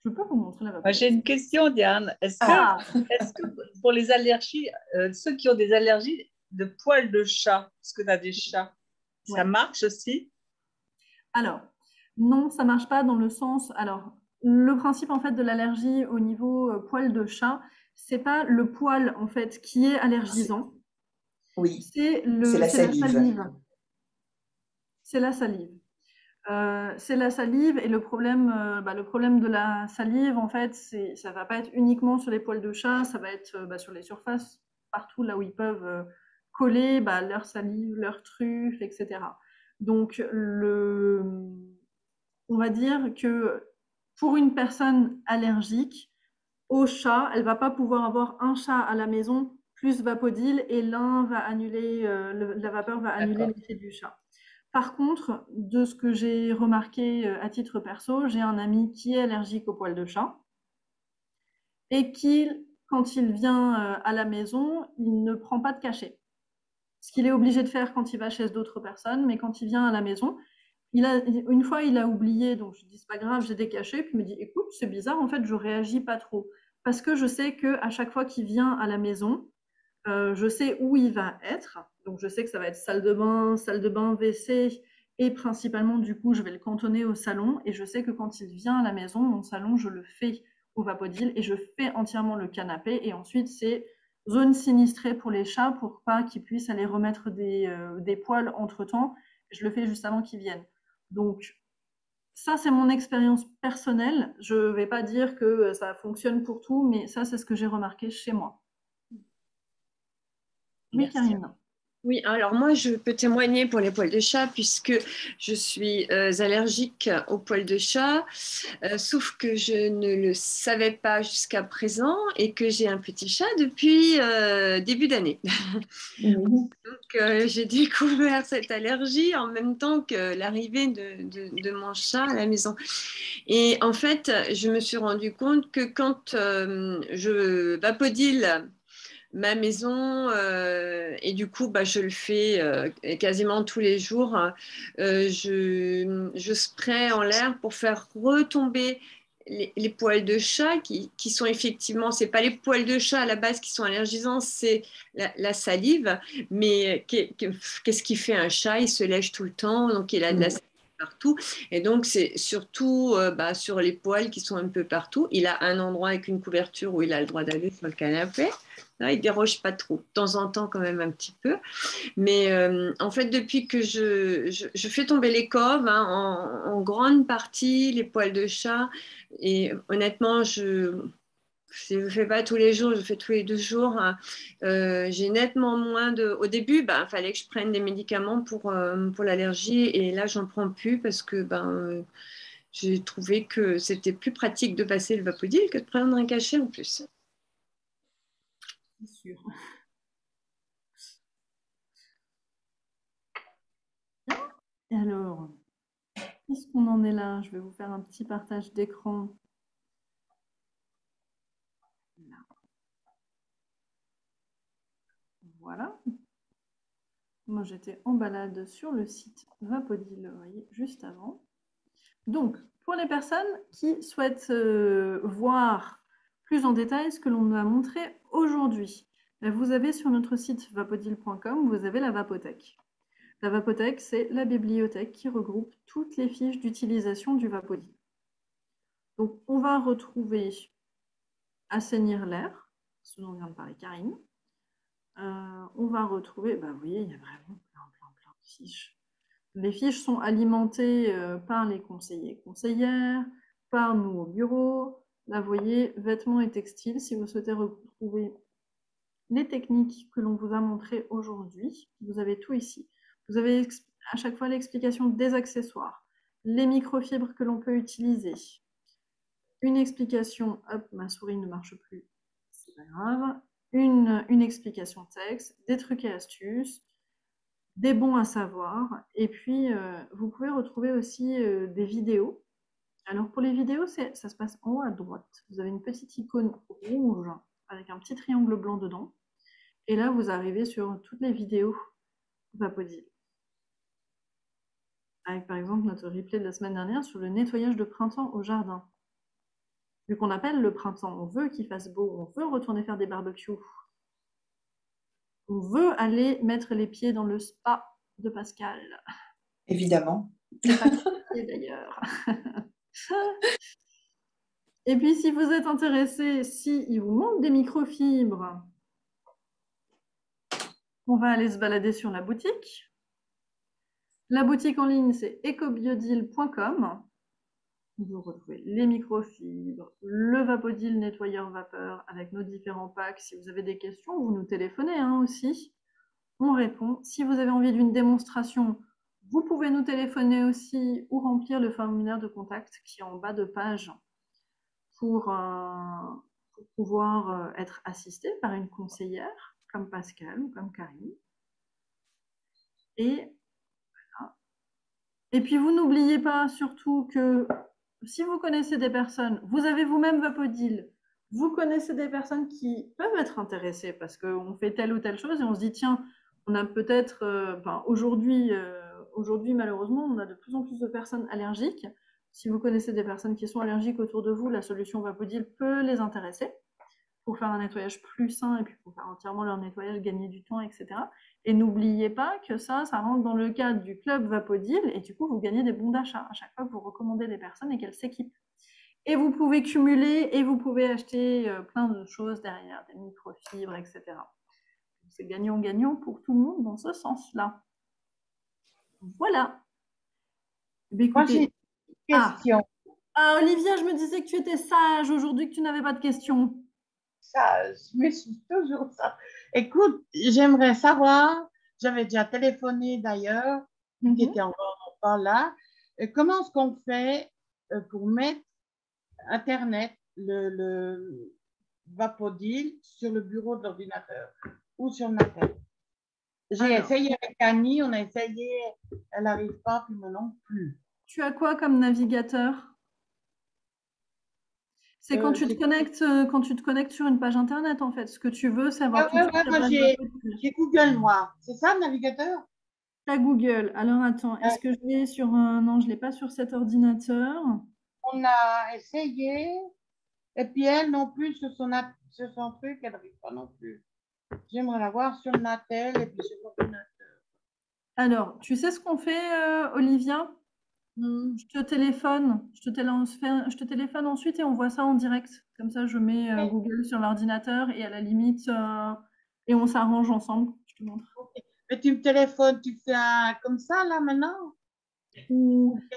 Je peux vous montrer la vapothèque. J'ai une question, Diane. Est-ce que pour les allergies, ceux qui ont des allergies de poils de chat, parce que tu as des chats, ça marche aussi? Alors, non, ça ne marche pas dans le sens... Alors, le principe en fait de l'allergie au niveau poil de chat, c'est pas le poil en fait qui est allergisant. Oui, c'est la salive. c'est la salive. C'est la salive et le problème de la salive, en fait, ça va pas être uniquement sur les poils de chat, ça va être sur les surfaces, partout là où ils peuvent coller leur salive, leur truffe, etc. Donc, on va dire que pour une personne allergique au chat, elle va pas pouvoir avoir un chat à la maison plus Vapodil et l'un va annuler, la vapeur va annuler l'effet du chat. Par contre, de ce que j'ai remarqué à titre perso, j'ai un ami qui est allergique aux poils de chat et qui, quand il vient à la maison, il ne prend pas de cachet. Ce qu'il est obligé de faire quand il va chez d'autres personnes, mais quand il vient à la maison, une fois il a oublié, donc je dis c'est pas grave, j'ai des cachets, puis il me dit écoute, c'est bizarre, en fait je réagis pas trop. Parce que je sais qu'à chaque fois qu'il vient à la maison, je sais où il va être, donc je sais que ça va être salle de bain, WC, et principalement du coup je vais le cantonner au salon, et je sais que quand il vient à la maison, mon salon je le fais au Vapodil et je fais entièrement le canapé, et ensuite c'est zone sinistrée pour les chats pour pas qu'ils puissent aller remettre des poils entre temps. Je le fais juste avant qu'ils viennent. Donc ça, c'est mon expérience personnelle. Je ne vais pas dire que ça fonctionne pour tout, mais ça, c'est ce que j'ai remarqué chez moi. Oui, Karine. Oui, alors moi, je peux témoigner pour les poils de chat puisque je suis allergique aux poils de chat, sauf que je ne le savais pas jusqu'à présent et que j'ai un petit chat depuis début d'année. Donc, j'ai découvert cette allergie en même temps que l'arrivée de mon chat à la maison. Et en fait, je me suis rendu compte que quand je vapodile ma maison et du coup je le fais quasiment tous les jours, je spraye en l'air pour faire retomber les poils de chat qui sont effectivement, c'est pas les poils de chat à la base qui sont allergisants, c'est la salive, mais qu'est-ce qui fait un chat? Il se lèche tout le temps, donc il a de la salive partout, et donc c'est surtout sur les poils qui sont un peu partout. Il a un endroit avec une couverture où il a le droit d'aller sur le canapé. Là, il ne déroge pas trop, de temps en temps quand même un petit peu. Mais en fait, depuis que je fais tomber les cornes, en grande partie, les poils de chat, et honnêtement, je ne fais pas tous les jours, je fais tous les 2 jours. J'ai nettement moins de... Au début, il fallait que je prenne des médicaments pour l'allergie, et là, j'en prends plus parce que j'ai trouvé que c'était plus pratique de passer le Vapodil que de prendre un cachet en plus. C'est sûr. Et alors, qu'est-ce qu'on en est là? Je vais vous faire un petit partage d'écran. Voilà. Moi, j'étais en balade sur le site Vapodil, vous voyez, juste avant. Donc, pour les personnes qui souhaitent voir plus en détail ce que l'on a montré aujourd'hui, vous avez sur notre site vapodil.com, vous avez la Vapothèque. La Vapothèque, c'est la bibliothèque qui regroupe toutes les fiches d'utilisation du Vapodil. Donc, on va retrouver assainir l'air, ce dont vient de parler Karine. On va retrouver, vous voyez, il y a vraiment plein de fiches. Les fiches sont alimentées par les conseillers et conseillères, par nous au bureau. Là, vous voyez, vêtements et textiles, si vous souhaitez retrouver les techniques que l'on vous a montrées aujourd'hui, vous avez tout ici. Vous avez à chaque fois l'explication des accessoires, les microfibres que l'on peut utiliser, une explication, hop, ma souris ne marche plus, c'est pas grave, une explication texte, des trucs et astuces, des bons à savoir, et puis vous pouvez retrouver aussi des vidéos. Alors pour les vidéos, ça se passe en haut à droite. Vous avez une petite icône rouge avec un petit triangle blanc dedans, et là vous arrivez sur toutes les vidéos Vapodil. Avec par exemple notre replay de la semaine dernière sur le nettoyage de printemps au jardin. Vu qu'on appelle le printemps, on veut qu'il fasse beau, on veut retourner faire des barbecues. On veut aller mettre les pieds dans le spa de Pascal. Évidemment. D'ailleurs. Et puis, si vous êtes intéressé, si il vous manque des microfibres, on va aller se balader sur la boutique. La boutique en ligne, c'est ecobiodeal.com. Vous retrouvez les microfibres, le Vapodil nettoyeur vapeur avec nos différents packs. Si vous avez des questions, vous nous téléphonez aussi. On répond. Si vous avez envie d'une démonstration, vous pouvez nous téléphoner aussi ou remplir le formulaire de contact qui est en bas de page pour pouvoir être assisté par une conseillère comme Pascal ou comme Karine. Et voilà. Et puis vous n'oubliez pas surtout que si vous connaissez des personnes, vous avez vous-même Vapodil, vous connaissez des personnes qui peuvent être intéressées parce qu'on fait telle ou telle chose et on se dit tiens, on a peut-être, aujourd'hui malheureusement, on a de plus en plus de personnes allergiques. Si vous connaissez des personnes qui sont allergiques autour de vous, la solution Vapodil peut les intéresser pour faire un nettoyage plus sain et puis pour faire entièrement leur nettoyage, gagner du temps, etc. Et n'oubliez pas que ça rentre dans le cadre du club Vapodil et du coup, vous gagnez des bons d'achat à chaque fois que vous recommandez des personnes et qu'elles s'équipent. Et vous pouvez cumuler et vous pouvez acheter plein de choses derrière, des microfibres, etc. C'est gagnant-gagnant pour tout le monde dans ce sens-là. Voilà. Écoutez, moi, j'ai une question. Olivia, je me disais que tu étais sage aujourd'hui, que tu n'avais pas de questions. Sage, mais je suis toujours ça. Écoute, j'aimerais savoir, j'avais déjà téléphoné d'ailleurs, qui était encore pas là, comment est-ce qu'on fait pour mettre Internet, le Vapodil sur le bureau de l'ordinateur ou sur ma tête. J'ai essayé avec Annie, on a essayé, elle n'arrive pas, puis moi non plus. Tu as quoi comme navigateur? C'est quand tu te connectes sur une page internet en fait. Ce que tu veux, c'est avoir tout moi j'ai Google, moi. C'est ça le navigateur? T'as Google. Alors attends, est-ce que je l'ai sur un... Non, je ne l'ai pas sur cet ordinateur. On a essayé, et puis elle non plus sur son truc, elle n'arrive pas non plus. J'aimerais l'avoir sur Natel et puis sur l'ordinateur. Alors, tu sais ce qu'on fait, Olivia? Je te téléphone. Je te téléphone ensuite et on voit ça en direct. Comme ça, je mets Google sur l'ordinateur et à la limite, et on s'arrange ensemble. Je te montre. Okay. Mais tu me téléphones, tu fais comme ça là maintenant?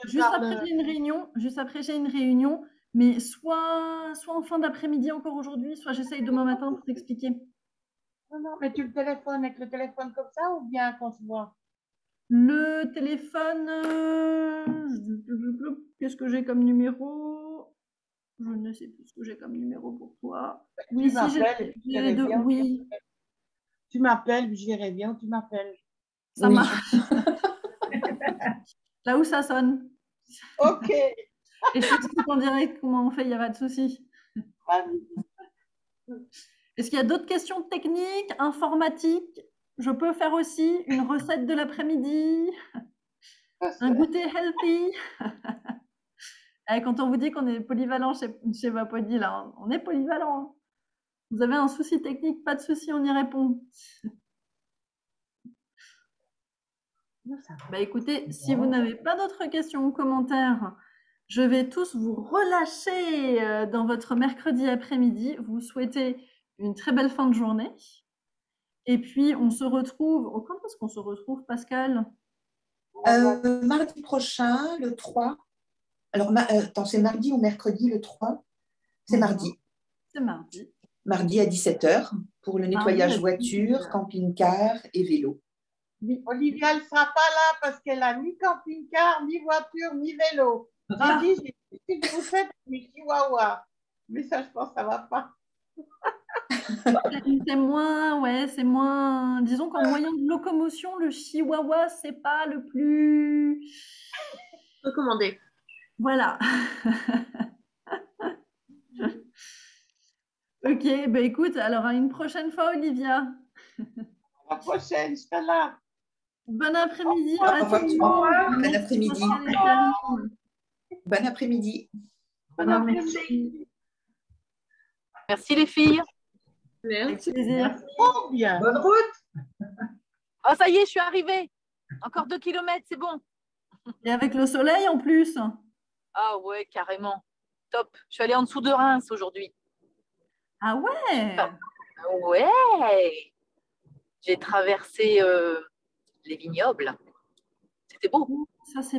Juste après, j'ai une réunion. Juste après, j'ai une réunion. Mais soit en fin d'après-midi encore aujourd'hui, soit j'essaye demain matin pour t'expliquer. Non, mais tu le téléphones avec le téléphone comme ça ou bien qu'on se voit? Le téléphone, qu'est-ce que j'ai comme numéro? Je ne sais plus ce que j'ai comme numéro pour toi. Oui, si j'ai les deux. Oui. Tu m'appelles, je verrai bien où tu m'appelles. Ça marche. Là où ça sonne. Ok. Et je t'explique en direct comment on fait, il n'y a pas de souci. Est-ce qu'il y a d'autres questions techniques, informatiques? Je peux faire aussi une recette de l'après-midi, un goûter healthy. Quand on vous dit qu'on est polyvalent chez Vapodil, là, on est polyvalent. Vous avez un souci technique, pas de souci, on y répond. Écoutez, si vous n'avez pas d'autres questions ou commentaires, je vais tous vous relâcher dans votre mercredi après-midi. Vous souhaitez une très belle fin de journée. Et puis, on se retrouve... Quand est-ce qu'on se retrouve, Pascal? Mardi prochain, le 3. Alors, attends, c'est mardi ou mercredi, le 3? C'est mardi. C'est mardi. Mardi à 17h pour le nettoyage voiture, camping-car et vélo. Oui. Olivia ne sera pas là parce qu'elle n'a ni camping-car, ni voiture, ni vélo. J'ai dit, j'ai une poussette avec mes chihuahuas. Mais ça, je pense que ça ne va pas. C'est moins... Disons qu'en moyen de locomotion, le chihuahua, c'est pas le plus... recommandé. Voilà. Ok, écoute, alors à une prochaine fois, Olivia. À la prochaine, je serai là. Bon après-midi. Au revoir. Bon après-midi. Bon après-midi. Bon après-midi. Merci les filles. Merci. Plaisir. Oh, bien. Bonne route. Oh, ça y est, je suis arrivée. Encore 2 kilomètres, c'est bon. Et avec le soleil en plus. Ah ouais, carrément. Top. Je suis allée en dessous de Reims aujourd'hui. Ah ouais. Ouais. J'ai traversé les vignobles. C'était beau. Ça, c'est